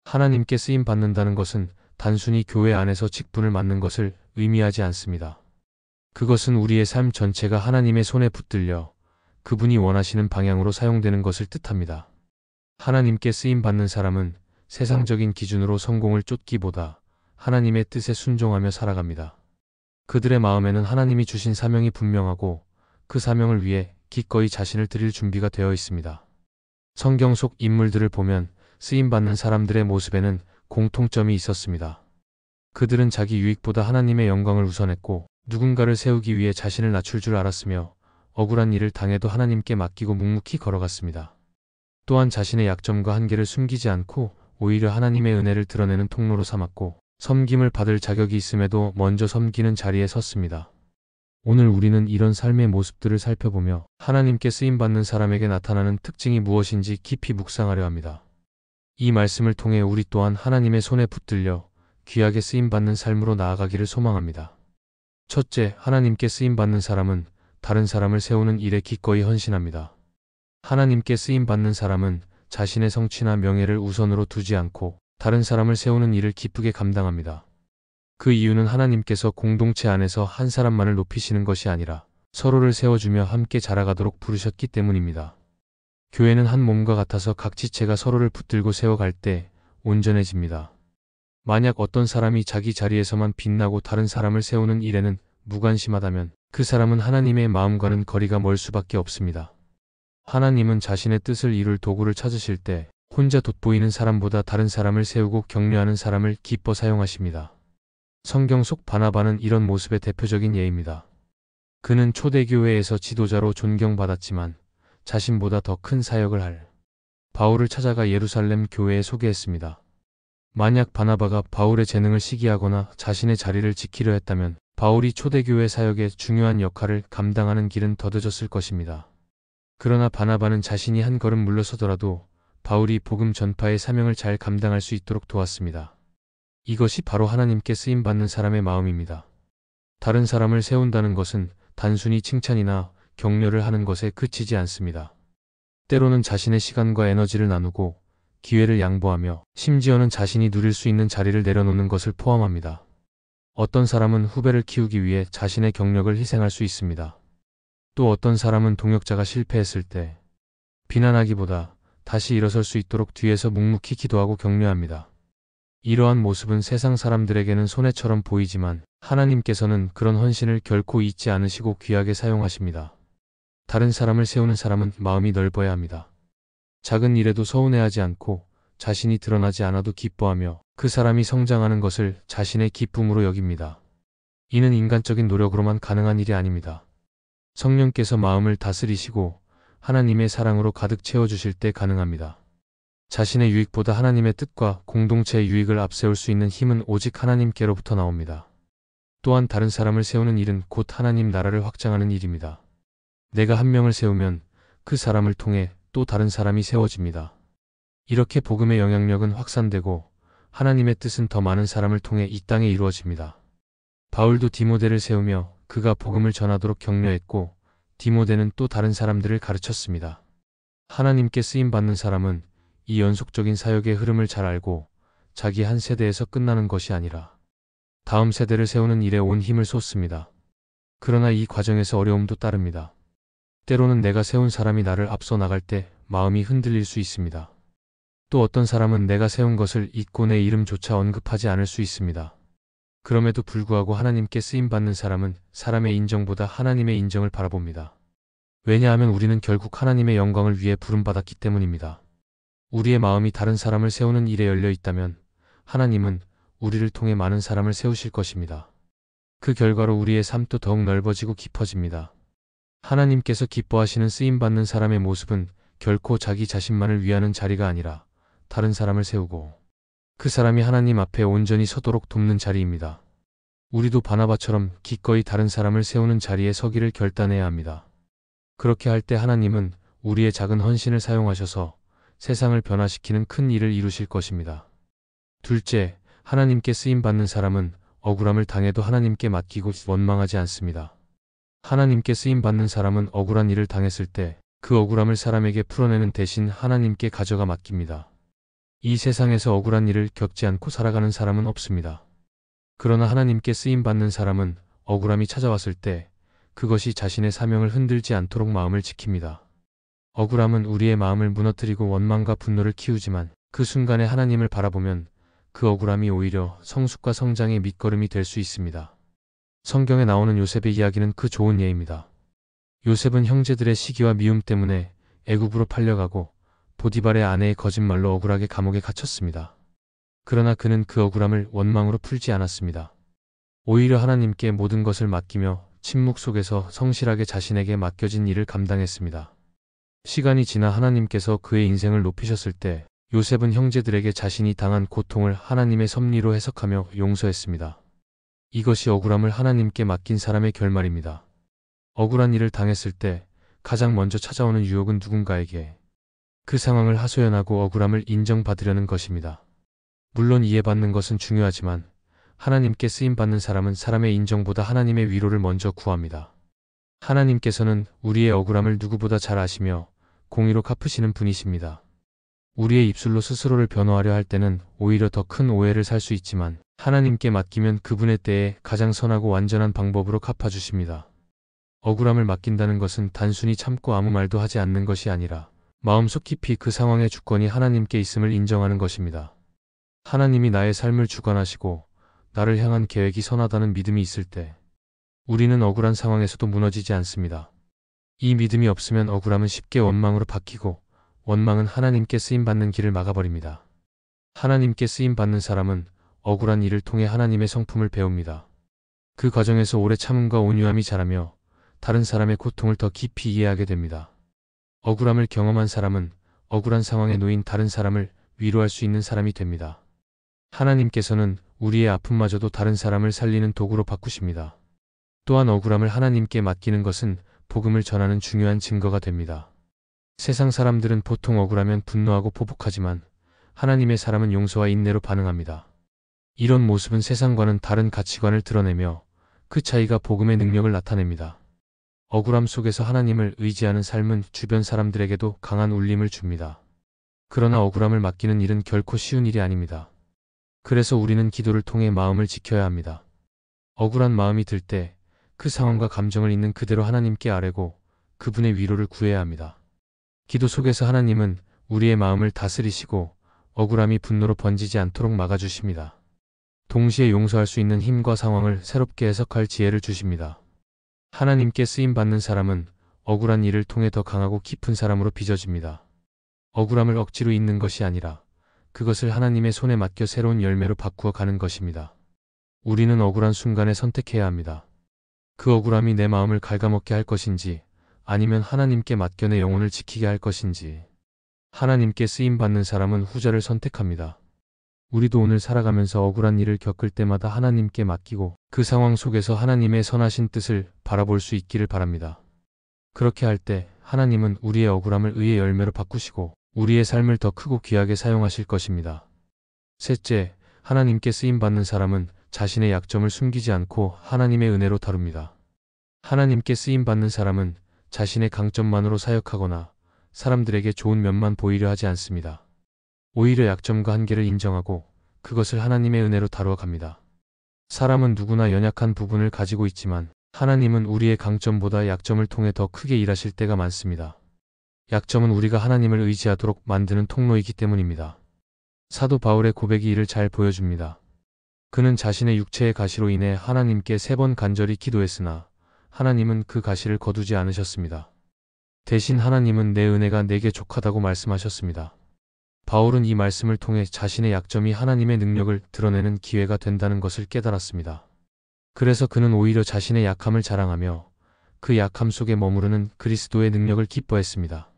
하나님께 쓰임 받는다는 것은 단순히 교회 안에서 직분을 맡는 것을 의미하지 않습니다. 그것은 우리의 삶 전체가 하나님의 손에 붙들려 그분이 원하시는 방향으로 사용되는 것을 뜻합니다. 하나님께 쓰임 받는 사람은 세상적인 기준으로 성공을 쫓기보다 하나님의 뜻에 순종하며 살아갑니다. 그들의 마음에는 하나님이 주신 사명이 분명하고 그 사명을 위해 기꺼이 자신을 드릴 준비가 되어 있습니다. 성경 속 인물들을 보면 쓰임받는 사람들의 모습에는 공통점이 있었습니다. 그들은 자기 유익보다 하나님의 영광을 우선했고 누군가를 세우기 위해 자신을 낮출 줄 알았으며 억울한 일을 당해도 하나님께 맡기고 묵묵히 걸어갔습니다. 또한 자신의 약점과 한계를 숨기지 않고 오히려 하나님의 은혜를 드러내는 통로로 삼았고 섬김을 받을 자격이 있음에도 먼저 섬기는 자리에 섰습니다. 오늘 우리는 이런 삶의 모습들을 살펴보며 하나님께 쓰임받는 사람에게 나타나는 특징이 무엇인지 깊이 묵상하려 합니다. 이 말씀을 통해 우리 또한 하나님의 손에 붙들려 귀하게 쓰임받는 삶으로 나아가기를 소망합니다. 첫째, 하나님께 쓰임받는 사람은 다른 사람을 세우는 일에 기꺼이 헌신합니다. 하나님께 쓰임받는 사람은 자신의 성취나 명예를 우선으로 두지 않고 다른 사람을 세우는 일을 기쁘게 감당합니다. 그 이유는 하나님께서 공동체 안에서 한 사람만을 높이시는 것이 아니라 서로를 세워주며 함께 자라가도록 부르셨기 때문입니다. 교회는 한 몸과 같아서 각 지체가 서로를 붙들고 세워갈 때 온전해집니다. 만약 어떤 사람이 자기 자리에서만 빛나고 다른 사람을 세우는 일에는 무관심하다면 그 사람은 하나님의 마음과는 거리가 멀 수밖에 없습니다. 하나님은 자신의 뜻을 이룰 도구를 찾으실 때 혼자 돋보이는 사람보다 다른 사람을 세우고 격려하는 사람을 기뻐 사용하십니다. 성경 속 바나바는 이런 모습의 대표적인 예입니다. 그는 초대교회에서 지도자로 존경받았지만 자신보다 더 큰 사역을 할 바울을 찾아가 예루살렘 교회에 소개했습니다. 만약 바나바가 바울의 재능을 시기하거나 자신의 자리를 지키려 했다면 바울이 초대교회 사역의 중요한 역할을 감당하는 길은 더뎌졌을 것입니다. 그러나 바나바는 자신이 한 걸음 물러서더라도 바울이 복음 전파의 사명을 잘 감당할 수 있도록 도왔습니다. 이것이 바로 하나님께 쓰임받는 사람의 마음입니다. 다른 사람을 세운다는 것은 단순히 칭찬이나 격려를 하는 것에 그치지 않습니다. 때로는 자신의 시간과 에너지를 나누고 기회를 양보하며 심지어는 자신이 누릴 수 있는 자리를 내려놓는 것을 포함합니다. 어떤 사람은 후배를 키우기 위해 자신의 경력을 희생할 수 있습니다. 또 어떤 사람은 동역자가 실패했을 때 비난하기보다 다시 일어설 수 있도록 뒤에서 묵묵히 기도하고 격려합니다. 이러한 모습은 세상 사람들에게는 손해처럼 보이지만 하나님께서는 그런 헌신을 결코 잊지 않으시고 귀하게 사용하십니다. 다른 사람을 세우는 사람은 마음이 넓어야 합니다. 작은 일에도 서운해하지 않고 자신이 드러나지 않아도 기뻐하며 그 사람이 성장하는 것을 자신의 기쁨으로 여깁니다. 이는 인간적인 노력으로만 가능한 일이 아닙니다. 성령께서 마음을 다스리시고 하나님의 사랑으로 가득 채워주실 때 가능합니다. 자신의 유익보다 하나님의 뜻과 공동체의 유익을 앞세울 수 있는 힘은 오직 하나님께로부터 나옵니다. 또한 다른 사람을 세우는 일은 곧 하나님 나라를 확장하는 일입니다. 내가 한 명을 세우면 그 사람을 통해 또 다른 사람이 세워집니다. 이렇게 복음의 영향력은 확산되고 하나님의 뜻은 더 많은 사람을 통해 이 땅에 이루어집니다. 바울도 디모데를 세우며 그가 복음을 전하도록 격려했고 디모데는 또 다른 사람들을 가르쳤습니다. 하나님께 쓰임받는 사람은 이 연속적인 사역의 흐름을 잘 알고 자기 한 세대에서 끝나는 것이 아니라 다음 세대를 세우는 일에 온 힘을 쏟습니다. 그러나 이 과정에서 어려움도 따릅니다. 때로는 내가 세운 사람이 나를 앞서 나갈 때 마음이 흔들릴 수 있습니다. 또 어떤 사람은 내가 세운 것을 잊고 내 이름조차 언급하지 않을 수 있습니다. 그럼에도 불구하고 하나님께 쓰임받는 사람은 사람의 인정보다 하나님의 인정을 바라봅니다. 왜냐하면 우리는 결국 하나님의 영광을 위해 부름받았기 때문입니다. 우리의 마음이 다른 사람을 세우는 일에 열려 있다면 하나님은 우리를 통해 많은 사람을 세우실 것입니다. 그 결과로 우리의 삶도 더욱 넓어지고 깊어집니다. 하나님께서 기뻐하시는 쓰임받는 사람의 모습은 결코 자기 자신만을 위하는 자리가 아니라 다른 사람을 세우고 그 사람이 하나님 앞에 온전히 서도록 돕는 자리입니다. 우리도 바나바처럼 기꺼이 다른 사람을 세우는 자리에 서기를 결단해야 합니다. 그렇게 할 때 하나님은 우리의 작은 헌신을 사용하셔서 세상을 변화시키는 큰 일을 이루실 것입니다. 둘째, 하나님께 쓰임받는 사람은 억울함을 당해도 하나님께 맡기고 원망하지 않습니다. 하나님께 쓰임받는 사람은 억울한 일을 당했을 때 그 억울함을 사람에게 풀어내는 대신 하나님께 가져가 맡깁니다. 이 세상에서 억울한 일을 겪지 않고 살아가는 사람은 없습니다. 그러나 하나님께 쓰임받는 사람은 억울함이 찾아왔을 때 그것이 자신의 사명을 흔들지 않도록 마음을 지킵니다. 억울함은 우리의 마음을 무너뜨리고 원망과 분노를 키우지만 그 순간에 하나님을 바라보면 그 억울함이 오히려 성숙과 성장의 밑거름이 될 수 있습니다. 성경에 나오는 요셉의 이야기는 그 좋은 예입니다. 요셉은 형제들의 시기와 미움 때문에 애굽으로 팔려가고 보디발의 아내의 거짓말로 억울하게 감옥에 갇혔습니다. 그러나 그는 그 억울함을 원망으로 풀지 않았습니다. 오히려 하나님께 모든 것을 맡기며 침묵 속에서 성실하게 자신에게 맡겨진 일을 감당했습니다. 시간이 지나 하나님께서 그의 인생을 높이셨을 때 요셉은 형제들에게 자신이 당한 고통을 하나님의 섭리로 해석하며 용서했습니다. 이것이 억울함을 하나님께 맡긴 사람의 결말입니다. 억울한 일을 당했을 때 가장 먼저 찾아오는 유혹은 누군가에게 그 상황을 하소연하고 억울함을 인정받으려는 것입니다. 물론 이해받는 것은 중요하지만 하나님께 쓰임받는 사람은 사람의 인정보다 하나님의 위로를 먼저 구합니다. 하나님께서는 우리의 억울함을 누구보다 잘 아시며 공의로 갚으시는 분이십니다. 우리의 입술로 스스로를 변호하려 할 때는 오히려 더 큰 오해를 살 수 있지만 하나님께 맡기면 그분의 때에 가장 선하고 완전한 방법으로 갚아주십니다. 억울함을 맡긴다는 것은 단순히 참고 아무 말도 하지 않는 것이 아니라 마음속 깊이 그 상황의 주권이 하나님께 있음을 인정하는 것입니다. 하나님이 나의 삶을 주관하시고 나를 향한 계획이 선하다는 믿음이 있을 때 우리는 억울한 상황에서도 무너지지 않습니다. 이 믿음이 없으면 억울함은 쉽게 원망으로 바뀌고 원망은 하나님께 쓰임받는 길을 막아버립니다. 하나님께 쓰임받는 사람은 억울한 일을 통해 하나님의 성품을 배웁니다. 그 과정에서 오래 참음과 온유함이 자라며 다른 사람의 고통을 더 깊이 이해하게 됩니다. 억울함을 경험한 사람은 억울한 상황에 놓인 다른 사람을 위로할 수 있는 사람이 됩니다. 하나님께서는 우리의 아픔마저도 다른 사람을 살리는 도구로 바꾸십니다. 또한 억울함을 하나님께 맡기는 것은 복음을 전하는 중요한 증거가 됩니다. 세상 사람들은 보통 억울하면 분노하고 보복하지만 하나님의 사람은 용서와 인내로 반응합니다. 이런 모습은 세상과는 다른 가치관을 드러내며 그 차이가 복음의 능력을 나타냅니다. 억울함 속에서 하나님을 의지하는 삶은 주변 사람들에게도 강한 울림을 줍니다. 그러나 억울함을 맡기는 일은 결코 쉬운 일이 아닙니다. 그래서 우리는 기도를 통해 마음을 지켜야 합니다. 억울한 마음이 들 때 그 상황과 감정을 있는 그대로 하나님께 아뢰고 그분의 위로를 구해야 합니다. 기도 속에서 하나님은 우리의 마음을 다스리시고 억울함이 분노로 번지지 않도록 막아주십니다. 동시에 용서할 수 있는 힘과 상황을 새롭게 해석할 지혜를 주십니다. 하나님께 쓰임받는 사람은 억울한 일을 통해 더 강하고 깊은 사람으로 빚어집니다. 억울함을 억지로 잊는 것이 아니라 그것을 하나님의 손에 맡겨 새로운 열매로 바꾸어 가는 것입니다. 우리는 억울한 순간에 선택해야 합니다. 그 억울함이 내 마음을 갉아먹게 할 것인지 아니면 하나님께 맡겨 내 영혼을 지키게 할 것인지. 하나님께 쓰임받는 사람은 후자를 선택합니다. 우리도 오늘 살아가면서 억울한 일을 겪을 때마다 하나님께 맡기고 그 상황 속에서 하나님의 선하신 뜻을 바라볼 수 있기를 바랍니다. 그렇게 할 때 하나님은 우리의 억울함을 의의 열매로 바꾸시고 우리의 삶을 더 크고 귀하게 사용하실 것입니다. 셋째, 하나님께 쓰임받는 사람은 자신의 약점을 숨기지 않고 하나님의 은혜로 다룹니다. 하나님께 쓰임받는 사람은 자신의 강점만으로 사역하거나 사람들에게 좋은 면만 보이려 하지 않습니다. 오히려 약점과 한계를 인정하고 그것을 하나님의 은혜로 다루어 갑니다. 사람은 누구나 연약한 부분을 가지고 있지만 하나님은 우리의 강점보다 약점을 통해 더 크게 일하실 때가 많습니다. 약점은 우리가 하나님을 의지하도록 만드는 통로이기 때문입니다. 사도 바울의 고백이 이를 잘 보여줍니다. 그는 자신의 육체의 가시로 인해 하나님께 3번 간절히 기도했으나 하나님은 그 가시를 거두지 않으셨습니다. 대신 하나님은 내 은혜가 내게 족하다고 말씀하셨습니다. 바울은 이 말씀을 통해 자신의 약점이 하나님의 능력을 드러내는 기회가 된다는 것을 깨달았습니다. 그래서 그는 오히려 자신의 약함을 자랑하며 그 약함 속에 머무르는 그리스도의 능력을 기뻐했습니다.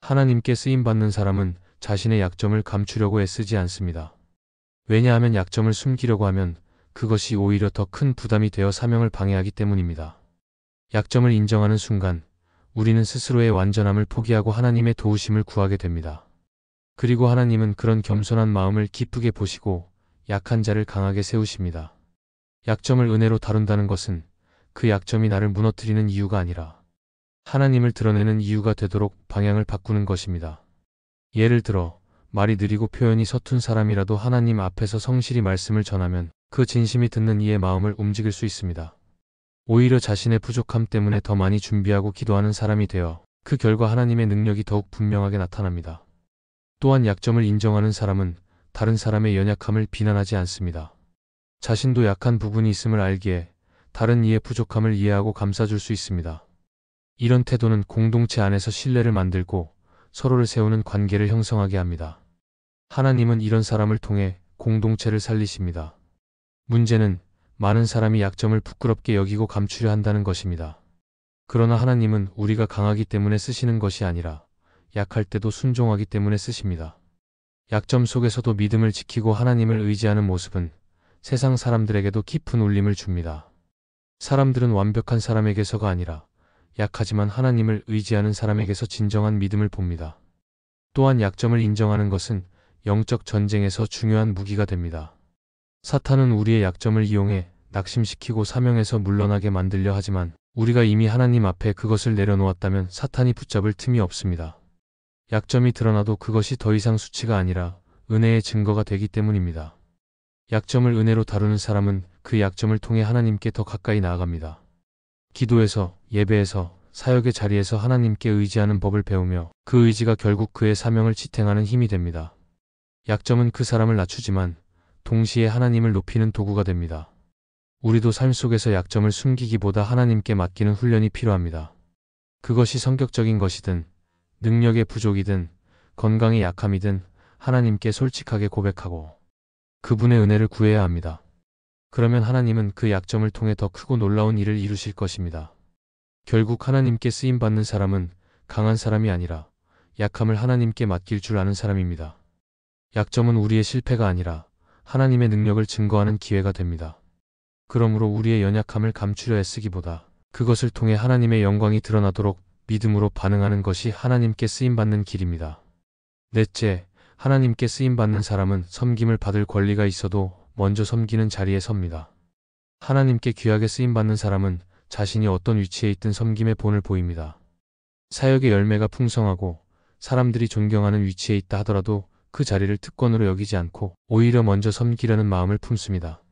하나님께 쓰임받는 사람은 자신의 약점을 감추려고 애쓰지 않습니다. 왜냐하면 약점을 숨기려고 하면 그것이 오히려 더 큰 부담이 되어 사명을 방해하기 때문입니다. 약점을 인정하는 순간 우리는 스스로의 완전함을 포기하고 하나님의 도우심을 구하게 됩니다. 그리고 하나님은 그런 겸손한 마음을 기쁘게 보시고 약한 자를 강하게 세우십니다. 약점을 은혜로 다룬다는 것은 그 약점이 나를 무너뜨리는 이유가 아니라 하나님을 드러내는 이유가 되도록 방향을 바꾸는 것입니다. 예를 들어 말이 느리고 표현이 서툰 사람이라도 하나님 앞에서 성실히 말씀을 전하면 그 진심이 듣는 이의 마음을 움직일 수 있습니다. 오히려 자신의 부족함 때문에 더 많이 준비하고 기도하는 사람이 되어 그 결과 하나님의 능력이 더욱 분명하게 나타납니다. 또한 약점을 인정하는 사람은 다른 사람의 연약함을 비난하지 않습니다. 자신도 약한 부분이 있음을 알기에 다른 이의 부족함을 이해하고 감싸줄 수 있습니다. 이런 태도는 공동체 안에서 신뢰를 만들고 서로를 세우는 관계를 형성하게 합니다. 하나님은 이런 사람을 통해 공동체를 살리십니다. 문제는 많은 사람이 약점을 부끄럽게 여기고 감추려 한다는 것입니다. 그러나 하나님은 우리가 강하기 때문에 쓰시는 것이 아니라 약할 때도 순종하기 때문에 쓰십니다. 약점 속에서도 믿음을 지키고 하나님을 의지하는 모습은 세상 사람들에게도 깊은 울림을 줍니다. 사람들은 완벽한 사람에게서가 아니라 약하지만 하나님을 의지하는 사람에게서 진정한 믿음을 봅니다. 또한 약점을 인정하는 것은 영적 전쟁에서 중요한 무기가 됩니다. 사탄은 우리의 약점을 이용해 낙심시키고 사명에서 물러나게 만들려 하지만 우리가 이미 하나님 앞에 그것을 내려놓았다면 사탄이 붙잡을 틈이 없습니다. 약점이 드러나도 그것이 더 이상 수치가 아니라 은혜의 증거가 되기 때문입니다. 약점을 은혜로 다루는 사람은 그 약점을 통해 하나님께 더 가까이 나아갑니다. 기도에서, 예배에서, 사역의 자리에서 하나님께 의지하는 법을 배우며 그 의지가 결국 그의 사명을 지탱하는 힘이 됩니다. 약점은 그 사람을 낮추지만 동시에 하나님을 높이는 도구가 됩니다. 우리도 삶 속에서 약점을 숨기기보다 하나님께 맡기는 훈련이 필요합니다. 그것이 성격적인 것이든 능력의 부족이든 건강의 약함이든 하나님께 솔직하게 고백하고 그분의 은혜를 구해야 합니다. 그러면 하나님은 그 약점을 통해 더 크고 놀라운 일을 이루실 것입니다. 결국 하나님께 쓰임받는 사람은 강한 사람이 아니라 약함을 하나님께 맡길 줄 아는 사람입니다. 약점은 우리의 실패가 아니라 하나님의 능력을 증거하는 기회가 됩니다. 그러므로 우리의 연약함을 감추려 애쓰기보다 그것을 통해 하나님의 영광이 드러나도록 믿음으로 반응하는 것이 하나님께 쓰임받는 길입니다. 넷째, 하나님께 쓰임받는 사람은 섬김을 받을 권리가 있어도 먼저 섬기는 자리에 섭니다. 하나님께 귀하게 쓰임받는 사람은 자신이 어떤 위치에 있든 섬김의 본을 보입니다. 사역의 열매가 풍성하고 사람들이 존경하는 위치에 있다 하더라도 그 자리를 특권으로 여기지 않고 오히려 먼저 섬기려는 마음을 품습니다.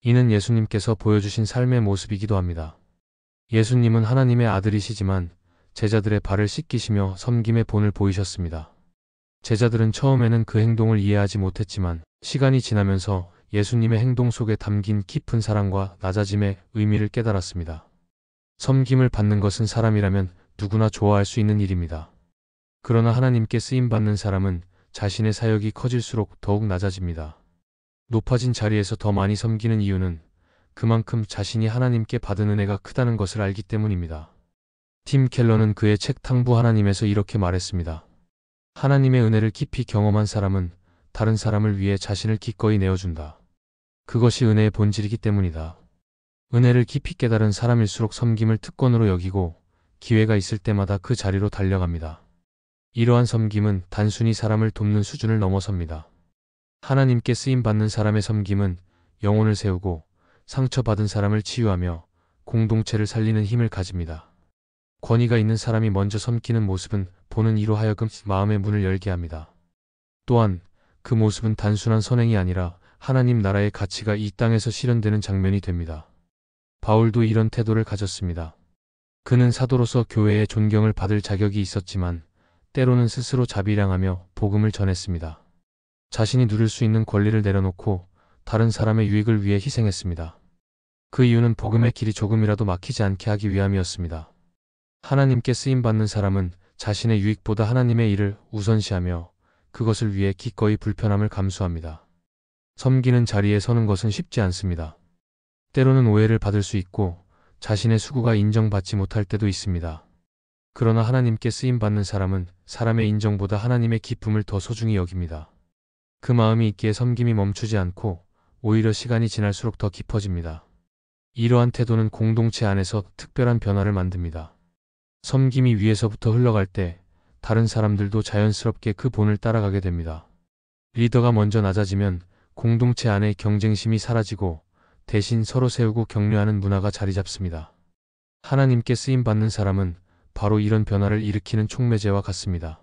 이는 예수님께서 보여주신 삶의 모습이기도 합니다. 예수님은 하나님의 아들이시지만 제자들의 발을 씻기시며 섬김의 본을 보이셨습니다. 제자들은 처음에는 그 행동을 이해하지 못했지만 시간이 지나면서 예수님의 행동 속에 담긴 깊은 사랑과 낮아짐의 의미를 깨달았습니다. 섬김을 받는 것은 사람이라면 누구나 좋아할 수 있는 일입니다. 그러나 하나님께 쓰임받는 사람은 자신의 사역이 커질수록 더욱 낮아집니다. 높아진 자리에서 더 많이 섬기는 이유는 그만큼 자신이 하나님께 받은 은혜가 크다는 것을 알기 때문입니다. 팀 켈러는 그의 책 탕부 하나님에서 이렇게 말했습니다. 하나님의 은혜를 깊이 경험한 사람은 다른 사람을 위해 자신을 기꺼이 내어준다. 그것이 은혜의 본질이기 때문이다. 은혜를 깊이 깨달은 사람일수록 섬김을 특권으로 여기고 기회가 있을 때마다 그 자리로 달려갑니다. 이러한 섬김은 단순히 사람을 돕는 수준을 넘어섭니다. 하나님께 쓰임받는 사람의 섬김은 영혼을 세우고 상처받은 사람을 치유하며 공동체를 살리는 힘을 가집니다. 권위가 있는 사람이 먼저 섬기는 모습은 보는 이로 하여금 마음의 문을 열게 합니다. 또한 그 모습은 단순한 선행이 아니라 하나님 나라의 가치가 이 땅에서 실현되는 장면이 됩니다. 바울도 이런 태도를 가졌습니다. 그는 사도로서 교회의 존경을 받을 자격이 있었지만 때로는 스스로 자비량하며 복음을 전했습니다. 자신이 누릴 수 있는 권리를 내려놓고 다른 사람의 유익을 위해 희생했습니다. 그 이유는 복음의 길이 조금이라도 막히지 않게 하기 위함이었습니다. 하나님께 쓰임받는 사람은 자신의 유익보다 하나님의 일을 우선시하며 그것을 위해 기꺼이 불편함을 감수합니다. 섬기는 자리에 서는 것은 쉽지 않습니다. 때로는 오해를 받을 수 있고 자신의 수고가 인정받지 못할 때도 있습니다. 그러나 하나님께 쓰임받는 사람은 사람의 인정보다 하나님의 기쁨을 더 소중히 여깁니다. 그 마음이 있기에 섬김이 멈추지 않고 오히려 시간이 지날수록 더 깊어집니다. 이러한 태도는 공동체 안에서 특별한 변화를 만듭니다. 섬김이 위에서부터 흘러갈 때 다른 사람들도 자연스럽게 그 본을 따라가게 됩니다. 리더가 먼저 낮아지면 공동체 안의 경쟁심이 사라지고 대신 서로 세우고 격려하는 문화가 자리 잡습니다. 하나님께 쓰임받는 사람은 바로 이런 변화를 일으키는 촉매제와 같습니다.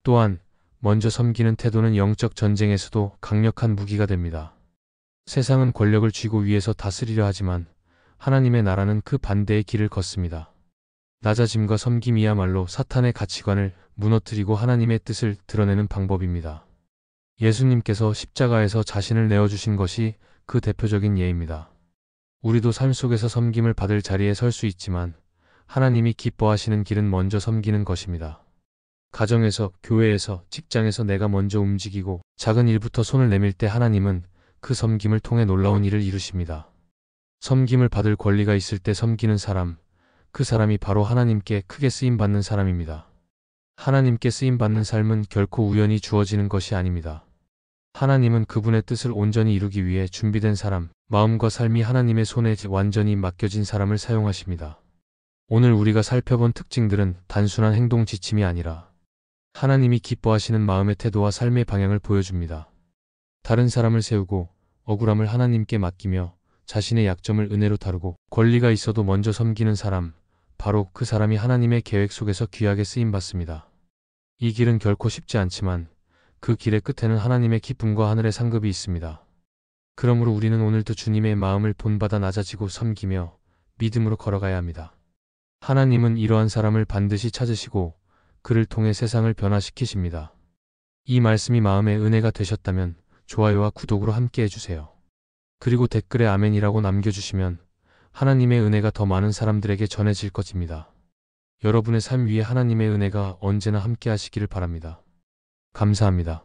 또한 먼저 섬기는 태도는 영적 전쟁에서도 강력한 무기가 됩니다. 세상은 권력을 쥐고 위에서 다스리려 하지만 하나님의 나라는 그 반대의 길을 걷습니다. 낮아짐과 섬김이야말로 사탄의 가치관을 무너뜨리고 하나님의 뜻을 드러내는 방법입니다. 예수님께서 십자가에서 자신을 내어주신 것이 그 대표적인 예입니다. 우리도 삶 속에서 섬김을 받을 자리에 설 수 있지만 하나님이 기뻐하시는 길은 먼저 섬기는 것입니다. 가정에서, 교회에서, 직장에서 내가 먼저 움직이고 작은 일부터 손을 내밀 때 하나님은 그 섬김을 통해 놀라운 일을 이루십니다. 섬김을 받을 권리가 있을 때 섬기는 사람, 그 사람이 바로 하나님께 크게 쓰임받는 사람입니다. 하나님께 쓰임받는 삶은 결코 우연히 주어지는 것이 아닙니다. 하나님은 그분의 뜻을 온전히 이루기 위해 준비된 사람, 마음과 삶이 하나님의 손에 완전히 맡겨진 사람을 사용하십니다. 오늘 우리가 살펴본 특징들은 단순한 행동 지침이 아니라 하나님이 기뻐하시는 마음의 태도와 삶의 방향을 보여줍니다. 다른 사람을 세우고 억울함을 하나님께 맡기며 자신의 약점을 은혜로 다루고 권리가 있어도 먼저 섬기는 사람, 바로 그 사람이 하나님의 계획 속에서 귀하게 쓰임받습니다. 이 길은 결코 쉽지 않지만 그 길의 끝에는 하나님의 기쁨과 하늘의 상급이 있습니다. 그러므로 우리는 오늘도 주님의 마음을 본받아 낮아지고 섬기며 믿음으로 걸어가야 합니다. 하나님은 이러한 사람을 반드시 찾으시고 그를 통해 세상을 변화시키십니다. 이 말씀이 마음의 은혜가 되셨다면 좋아요와 구독으로 함께 해주세요. 그리고 댓글에 아멘이라고 남겨주시면 하나님의 은혜가 더 많은 사람들에게 전해질 것입니다. 여러분의 삶 위에 하나님의 은혜가 언제나 함께 하시기를 바랍니다. 감사합니다.